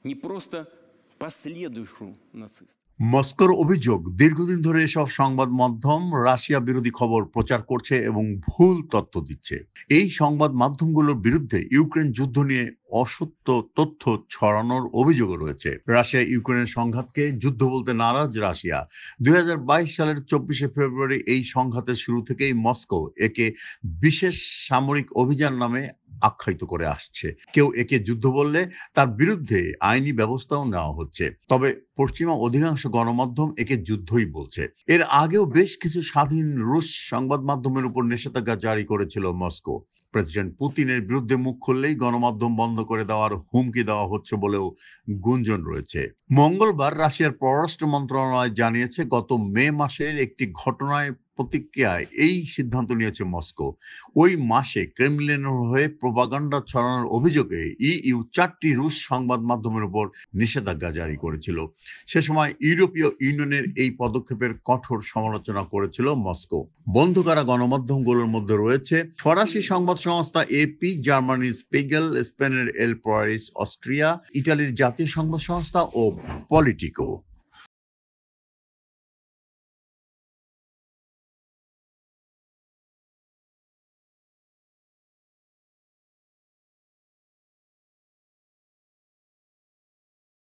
не просто последующую нацистов. মস্কোর অভিযোগ, দীর্ঘদিন ধরে এসব সংবাদ মাধ্যম রাশিয়া বিরোধী খবর প্রচার করছে এবং ভুল তথ্য দিচ্ছে। এই সংবাদ মাধ্যমগুলোর বিরুদ্ধে ইউক্রেন যুদ্ধ নিয়ে অসত্য তথ্য ছড়ানোর অভিযোগও রয়েছে। রাশিয়া ইউক্রেনের সংঘাতকে যুদ্ধ বলতে নারাজ রাশিয়া। ২০২২ সালের ২৪শে ফেব্রুয়ারি এই সংঘাতের শুরু থেকেই মস্কো একে বিশেষ সামরিক অভিযান নামে আখ্যায়িত করে আসছে। কেউ একে যুদ্ধ বললে তার বিরুদ্ধে আইনি ব্যবস্থাও নেওয়া হচ্ছে। তবে পশ্চিমা অধিকাংশ গণমাধ্যম একে যুদ্ধই বলছে। এর আগেও বেশ কিছু স্বাধীন রুশ সংবাদ মাধ্যমের উপর নিষেধাজ্ঞা জারি করেছিল মস্কো। প্রেসিডেন্ট পুতিনের বিরুদ্ধে মুখ খুললেই গণমাধ্যম বন্ধ করে দেওয়ার হুমকি দেওয়া হচ্ছে বলেও গুঞ্জন রয়েছে। মঙ্গলবার রাশিয়ার পররাষ্ট্র মন্ত্রণালয় জানিয়েছে, গত মে মাসের একটি ঘটনায় প্রতিক্রিয়ায় এই সিদ্ধান্ত নিয়েছে মস্কো। ওই মাসে ক্রেমলিনের হয়ে প্রোপাগান্ডা ছড়ানোর অভিযোগে ইইউ ৪টি রুশ সংবাদ মাধ্যমের উপর নিষেধাজ্ঞা জারি করেছিল। সে সময় ইউরোপীয় ইউনিয়নের এই পদক্ষেপের কঠোর সমালোচনা করেছিল মস্কো। বন্ধ করা গণমাধ্যমগুলোর মধ্যে রয়েছে ফরাসি সংবাদ সংস্থা এপি, জার্মানির স্পিগেল, স্পেনের এল পয়েস, অস্ট্রিয়া, ইটালির জাতীয় সংবাদ সংস্থা ও পলিটিকো।